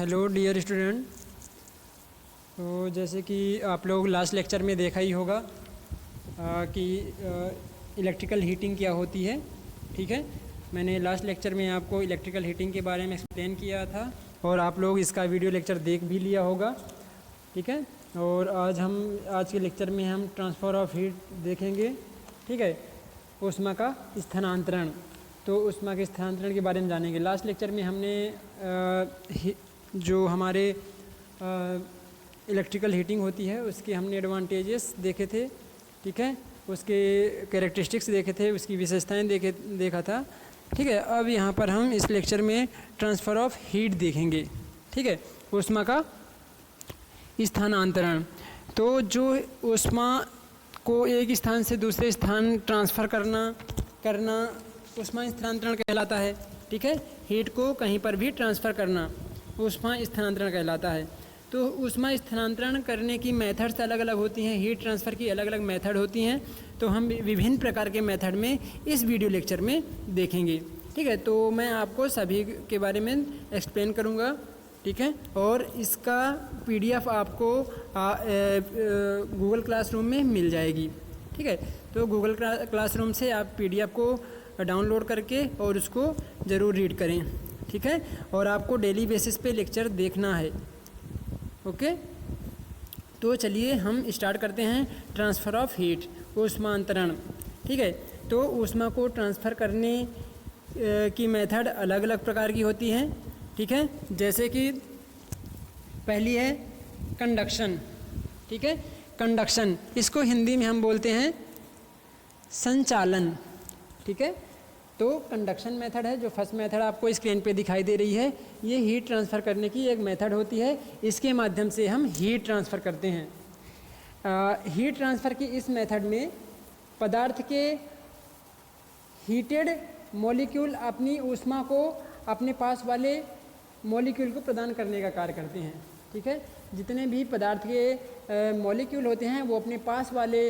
Hello dear student. तो जैसे कि आप लोग लास्ट लेक्चर में देखा ही होगा कि इलेक्ट्रिकल हीटिंग क्या होती है। ठीक है, मैंने लास्ट लेक्चर में आपको इलेक्ट्रिकल हीटिंग के बारे में एक्सप्लेन किया था और आप लोग इसका वीडियो लेक्चर देख भी लिया होगा। ठीक है, और आज के लेक्चर में हम ट्रांसफ़र ऑफ हीट देखेंगे। ठीक है, ऊष्मा का स्थानांतरण। तो ऊष्मा के स्थानांतरण के बारे में जानेंगे। लास्ट लेक्चर में हमने जो हमारे इलेक्ट्रिकल हीटिंग होती है उसके हमने एडवांटेजेस देखे थे। ठीक है, उसके कैरेक्टरिस्टिक्स देखे थे, उसकी विशेषताएं देखा था। ठीक है, अब यहाँ पर हम इस लेक्चर में ट्रांसफ़र ऑफ हीट देखेंगे। ठीक है, ऊष्मा का स्थानांतरण। तो जो ऊष्मा को एक स्थान से दूसरे स्थान ट्रांसफ़र करना ऊष्मा स्थानांतरण कहलाता है। ठीक है, हीट को कहीं पर भी ट्रांसफ़र करना ऊष्मा स्थानांतरण कहलाता है। तो ऊष्मा स्थानांतरण करने की मेथड्स अलग अलग होती हैं, हीट ट्रांसफ़र की अलग अलग मेथड होती हैं। तो हम विभिन्न प्रकार के मेथड में इस वीडियो लेक्चर में देखेंगे। ठीक है, तो मैं आपको सभी के बारे में एक्सप्लेन करूँगा। ठीक है, और इसका PDF आपको गूगल क्लासरूम में मिल जाएगी। ठीक है, तो गूगल क्लासरूम से आप PDF को डाउनलोड करके और उसको ज़रूर रीड करें। ठीक है, और आपको डेली बेसिस पे लेक्चर देखना है। ओके, तो चलिए हम स्टार्ट करते हैं ट्रांसफ़र ऑफ हीट, ऊष्मांतरण। ठीक है, तो ऊष्मा को ट्रांसफ़र करने की मेथड अलग अलग प्रकार की होती हैं। ठीक है, जैसे कि पहली है कंडक्शन। ठीक है, कंडक्शन, इसको हिंदी में हम बोलते हैं संचालन। ठीक है, तो कंडक्शन मेथड है जो फर्स्ट मेथड आपको स्क्रीन पे दिखाई दे रही है। ये हीट ट्रांसफ़र करने की एक मेथड होती है, इसके माध्यम से हम हीट ट्रांसफ़र करते हैं। हीट ट्रांसफ़र की इस मेथड में पदार्थ के हीटेड मॉलिक्यूल अपनी ऊष्मा को अपने पास वाले मॉलिक्यूल को प्रदान करने का कार्य करते हैं। ठीक है, जितने भी पदार्थ के मॉलिक्यूल होते हैं वो अपने पास वाले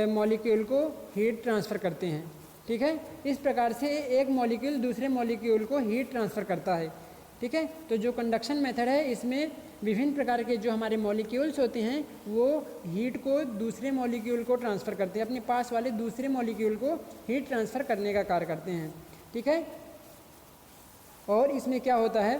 मॉलिक्यूल को हीट ट्रांसफ़र करते हैं। ठीक है, इस प्रकार से एक मॉलिक्यूल दूसरे मॉलिक्यूल को हीट ट्रांसफ़र करता है। ठीक है, तो जो कंडक्शन मेथड है इसमें विभिन्न प्रकार के जो हमारे मॉलिक्यूल्स होते हैं वो हीट को दूसरे मॉलिक्यूल को ट्रांसफ़र करते हैं, अपने पास वाले दूसरे मॉलिक्यूल को हीट ट्रांसफ़र करने का कार्य करते हैं। ठीक है, और इसमें क्या होता है,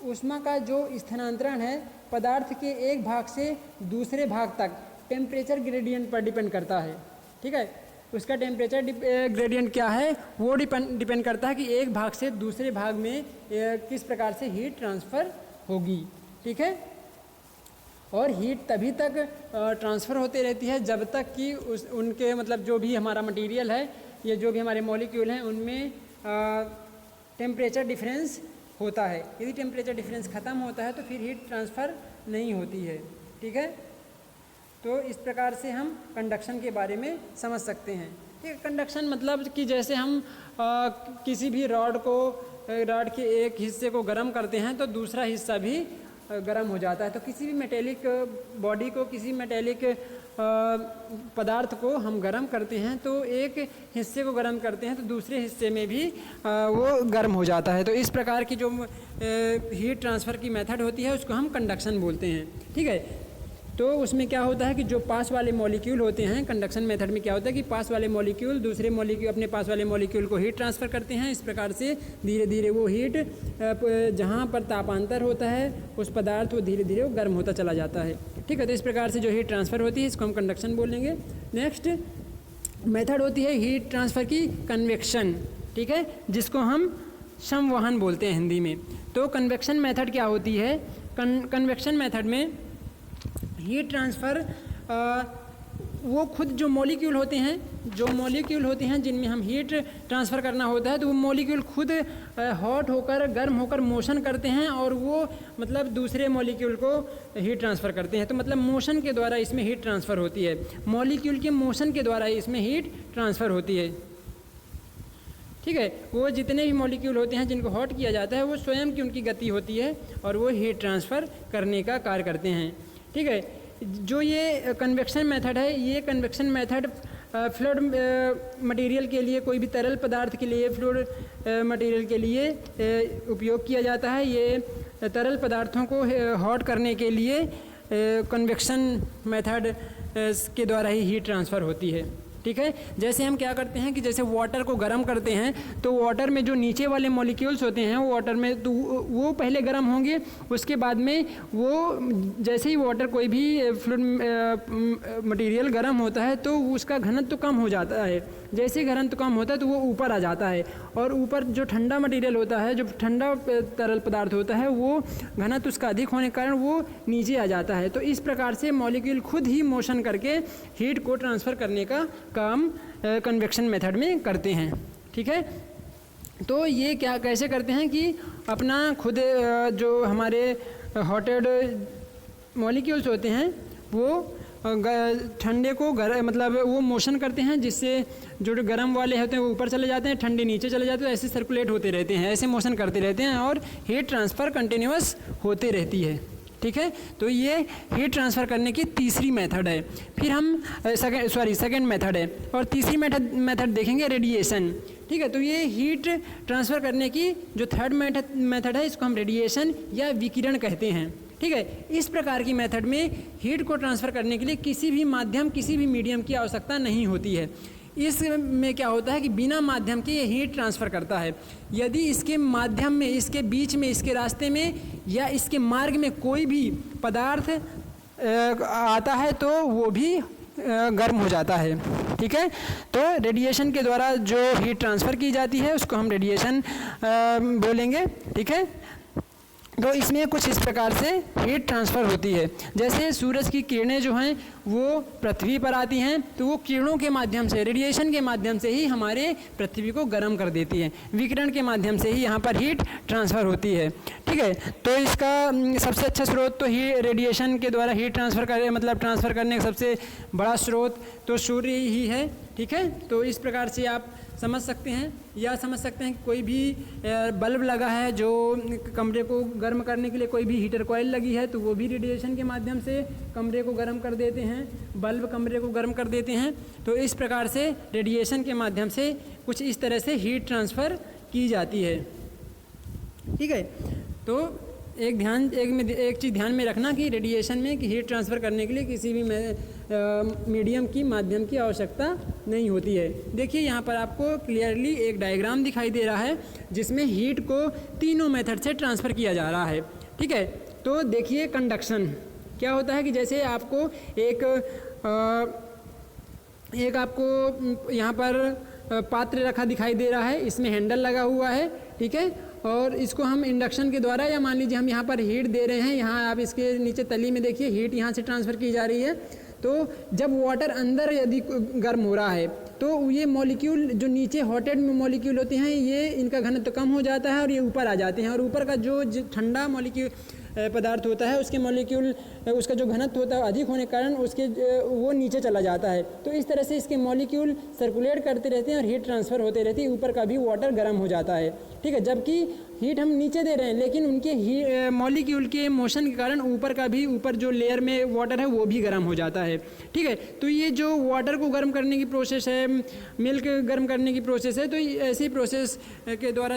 ऊष्मा का जो स्थानांतरण है पदार्थ के एक भाग से दूसरे भाग तक टेम्परेचर ग्रेडियंट पर डिपेंड करता है। ठीक है, उसका टेम्परेचर ग्रेडियंट क्या है वो डिपेंड करता है कि एक भाग से दूसरे भाग में किस प्रकार से हीट ट्रांसफ़र होगी। ठीक है, और हीट तभी तक ट्रांसफ़र होते रहती है जब तक कि उनके मतलब जो भी हमारा मटेरियल है या जो भी हमारे मॉलिक्यूल हैं उनमें टेम्परेचर डिफरेंस होता है। यदि टेम्परेचर डिफरेंस ख़त्म होता है तो फिर हीट ट्रांसफ़र नहीं होती है। ठीक है, तो इस प्रकार से हम कंडक्शन के बारे में समझ सकते हैं। ठीक है, कंडक्शन मतलब कि जैसे हम किसी भी रॉड के एक हिस्से को गर्म करते हैं तो दूसरा हिस्सा भी गर्म हो जाता है। तो किसी भी मेटेलिक बॉडी को, किसी मेटेलिक पदार्थ को हम गर्म करते हैं तो एक हिस्से को गर्म करते हैं तो दूसरे हिस्से में भी वो गर्म हो जाता है। तो इस प्रकार की जो हीट ट्रांसफ़र की मेथड होती है उसको हम कंडक्शन बोलते हैं। ठीक है, तो उसमें क्या होता है कि जो पास वाले मॉलिक्यूल होते हैं, कंडक्शन मेथड में क्या होता है कि पास वाले मॉलिक्यूल दूसरे मॉलिक्यूल अपने पास वाले मॉलिक्यूल को हीट ट्रांसफ़र करते हैं। इस प्रकार से धीरे धीरे वो हीट जहाँ पर तापांतर होता है उस पदार्थ वो धीरे धीरे वो गर्म होता चला जाता है। ठीक है, तो इस प्रकार से जो हीट ट्रांसफ़र होती है इसको हम कंडक्शन बोलेंगे। नेक्स्ट मेथड होती है हीट ट्रांसफ़र की कन्वेक्शन। ठीक है, जिसको हम संवहन बोलते हैं हिंदी में। तो कन्वेक्शन मेथड क्या होती है, कन्वेक्शन मेथड में हीट ट्रांसफ़र वो खुद जो मॉलिक्यूल होते हैं जिनमें हम हीट ट्रांसफ़र करना होता है तो वो मॉलिक्यूल खुद हॉट होकर गर्म होकर मोशन करते हैं और वो मतलब दूसरे मॉलिक्यूल को हीट ट्रांसफ़र करते हैं। तो मतलब मोशन के द्वारा इसमें हीट ट्रांसफ़र होती है, मॉलिक्यूल के मोशन के द्वारा इसमें हीट ट्रांसफ़र होती है। ठीक है, वो जितने भी मॉलिक्यूल होते हैं जिनको हॉट किया जाता है वो स्वयं की उनकी गति होती है और वो हीट ट्रांसफ़र करने का कार्य करते हैं। ठीक है, जो ये कन्वेक्शन मेथड है, ये कन्वेक्शन मेथड फ्लूइड मटेरियल के लिए, कोई भी तरल पदार्थ के लिए, फ्लूइड मटेरियल के लिए उपयोग किया जाता है। ये तरल पदार्थों को हॉट करने के लिए कन्वेक्शन मेथड के द्वारा ही हीट ट्रांसफ़र होती है। ठीक है, जैसे हम क्या करते हैं कि जैसे वाटर को गर्म करते हैं तो वाटर में जो नीचे वाले मॉलिक्यूल्स होते हैं वो वाटर में तो वो पहले गर्म होंगे, उसके बाद में वो जैसे ही वाटर कोई भी फ्लूइड मटेरियल गर्म होता है तो उसका घनत्व तो कम हो जाता है। जैसे ही घनत्व कम होता है तो वो ऊपर आ जाता है, और ऊपर जो ठंडा मटेरियल होता है, जो ठंडा तरल पदार्थ होता है, वो घनत्व उसका अधिक होने के कारण वो नीचे आ जाता है। तो इस प्रकार से मॉलिक्यूल खुद ही मोशन करके हीट को ट्रांसफ़र करने का काम कन्वेक्शन मेथड में करते हैं। ठीक है, तो ये क्या कैसे करते हैं कि अपना खुद जो हमारे हॉटेड मॉलिक्यूल्स होते हैं वो ठंडे को मतलब वो मोशन करते हैं, जिससे जो गर्म वाले होते हैं वो ऊपर चले जाते हैं, ठंडे नीचे चले जाते हैं, ऐसे सर्कुलेट होते रहते हैं, ऐसे मोशन करते रहते हैं और हीट ट्रांसफ़र कंटिन्यूअस होते रहती है। ठीक है, तो ये हीट ट्रांसफ़र करने की तीसरी मेथड है। फिर हम सेकंड मेथड है, और तीसरी मेथड देखेंगे रेडिएशन। ठीक है, तो ये हीट ट्रांसफ़र करने की जो थर्ड मेथड है इसको हम रेडिएशन या विकिरण कहते हैं। ठीक है, इस प्रकार की मेथड में हीट को ट्रांसफ़र करने के लिए किसी भी माध्यम, किसी भी मीडियम की आवश्यकता नहीं होती है। इसमें क्या होता है कि बिना माध्यम के ये हीट ट्रांसफ़र करता है। यदि इसके माध्यम में, इसके बीच में, इसके रास्ते में या इसके मार्ग में कोई भी पदार्थ आता है तो वो भी गर्म हो जाता है। ठीक है, तो रेडिएशन के द्वारा जो हीट ट्रांसफ़र की जाती है उसको हम रेडिएशन बोलेंगे। ठीक है, तो इसमें कुछ इस प्रकार से हीट ट्रांसफ़र होती है। जैसे सूरज की किरणें जो हैं वो पृथ्वी पर आती हैं तो वो किरणों के माध्यम से, रेडिएशन के माध्यम से ही हमारे पृथ्वी को गर्म कर देती है। विकिरण के माध्यम से ही यहाँ पर हीट ट्रांसफ़र होती है। ठीक है, तो इसका सबसे अच्छा स्रोत तो ही रेडिएशन के द्वारा हीट ट्रांसफ़र करने का सबसे बड़ा स्रोत तो सूर्य ही है। ठीक है, तो इस प्रकार से आप समझ सकते हैं, या समझ सकते हैं कि कोई भी बल्ब लगा है जो कमरे को गर्म करने के लिए, कोई भी हीटर कॉइल लगी है तो वो भी रेडिएशन के माध्यम से कमरे को गर्म कर देते हैं, बल्ब कमरे को गर्म कर देते हैं। तो इस प्रकार से रेडिएशन के माध्यम से कुछ इस तरह से हीट ट्रांसफ़र की जाती है। ठीक है, तो एक चीज़ ध्यान में रखना कि रेडिएशन में कि हीट ट्रांसफ़र करने के लिए किसी भी मीडियम की, माध्यम की आवश्यकता नहीं होती है। देखिए यहाँ पर आपको क्लियरली एक डायग्राम दिखाई दे रहा है जिसमें हीट को तीनों मेथड से ट्रांसफ़र किया जा रहा है। ठीक है, तो देखिए कंडक्शन क्या होता है कि जैसे आपको एक आपको यहाँ पर पात्र रखा दिखाई दे रहा है, इसमें हैंडल लगा हुआ है। ठीक है, और इसको हम इंडक्शन के द्वारा, या मान लीजिए हम यहाँ पर हीट दे रहे हैं, यहाँ आप इसके नीचे तली में देखिए हीट यहाँ से ट्रांसफ़र की जा रही है। तो जब वाटर अंदर यदि गर्म हो रहा है तो ये मॉलिक्यूल जो नीचे हॉटेड मॉलिक्यूल होते हैं ये इनका घनत्व कम हो जाता है और ये ऊपर आ जाते हैं, और ऊपर का जो ठंडा मॉलिक्यूल पदार्थ होता है उसके मॉलिक्यूल, उसका जो घनत्व होता है अधिक होने के कारण उसके वो नीचे चला जाता है। तो इस तरह से इसके मॉलिक्यूल सर्कुलेट करते रहते हैं और हीट ट्रांसफ़र होते रहती है, ऊपर का भी वाटर गर्म हो जाता है। ठीक है, जबकि हीट हम नीचे दे रहे हैं लेकिन उनके मॉलिक्यूल के मोशन के कारण ऊपर का भी, ऊपर जो लेयर में वाटर है वो भी गर्म हो जाता है। ठीक है, तो ये जो वाटर को गर्म करने की प्रोसेस है, मिल्क गर्म करने की प्रोसेस है, तो ऐसी प्रोसेस के द्वारा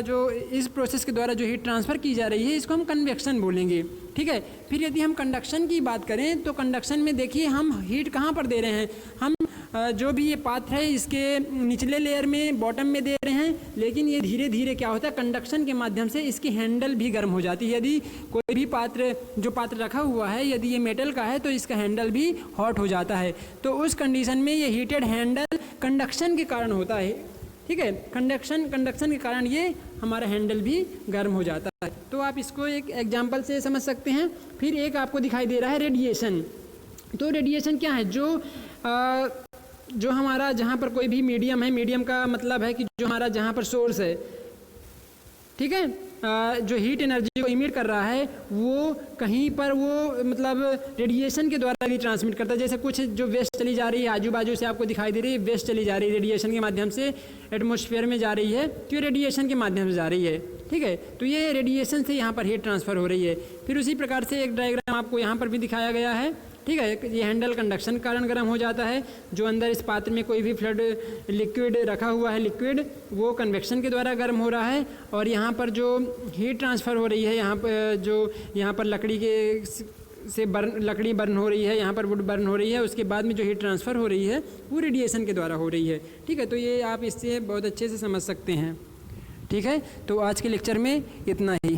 इस प्रोसेस के द्वारा जो हीट ट्रांसफ़र की जा रही है इसको हम कन्वेक्शन बोलेंगे। ठीक है, फिर यदि हम कंडक्शन की बात करें तो कंडक्शन में देखिए हम हीट कहाँ पर दे रहे हैं, हम जो भी ये पात्र है इसके निचले लेयर में, बॉटम में दे रहे हैं, लेकिन ये धीरे धीरे क्या होता है कंडक्शन के माध्यम से इसकी हैंडल भी गर्म हो जाती है। यदि कोई भी पात्र रखा हुआ है, यदि ये मेटल का है तो इसका हैंडल भी हॉट हो जाता है। तो उस कंडीशन में ये हीटेड हैंडल कंडक्शन के कारण होता है। ठीक है, कंडक्शन के कारण ये हमारा हैंडल भी गर्म हो जाता है। तो आप इसको एक एग्जांपल से समझ सकते हैं। फिर एक आपको दिखाई दे रहा है रेडिएशन। तो रेडिएशन क्या है, जो हमारा जहाँ पर कोई भी मीडियम है, मीडियम का मतलब है कि जो हमारा जहाँ पर सोर्स है, ठीक है, जो हीट एनर्जी को इमिट कर रहा है वो कहीं पर वो मतलब रेडिएशन के द्वारा भी ट्रांसमिट करता है। जैसे कुछ जो वेस्ट चली जा रही है आजू बाजू से आपको दिखाई दे रही है, वेस्ट चली जा रही है रेडिएशन के माध्यम से एटमॉस्फेयर में जा रही है, तो ये रेडिएशन के माध्यम से जा रही है। ठीक है, तो ये रेडिएशन से यहाँ पर हीट ट्रांसफ़र हो रही है। फिर उसी प्रकार से एक डायग्राम आपको यहाँ पर भी दिखाया गया है। ठीक है। ये हैंडल कंडक्शन के कारण गर्म हो जाता है। जो अंदर इस पात्र में कोई भी फ्लड लिक्विड रखा हुआ है, लिक्विड वो कन्वेक्शन के द्वारा गर्म हो रहा है, और यहाँ पर जो हीट ट्रांसफ़र हो रही है, यहाँ पर लकड़ी से लकड़ी बर्न हो रही है, यहाँ पर वुड बर्न हो रही है, उसके बाद में जो हीट ट्रांसफ़र हो रही है वो रेडिएशन के द्वारा हो रही है। ठीक है, तो ये आप इससे बहुत अच्छे से समझ सकते हैं। ठीक है, तो आज के लेक्चर में इतना ही।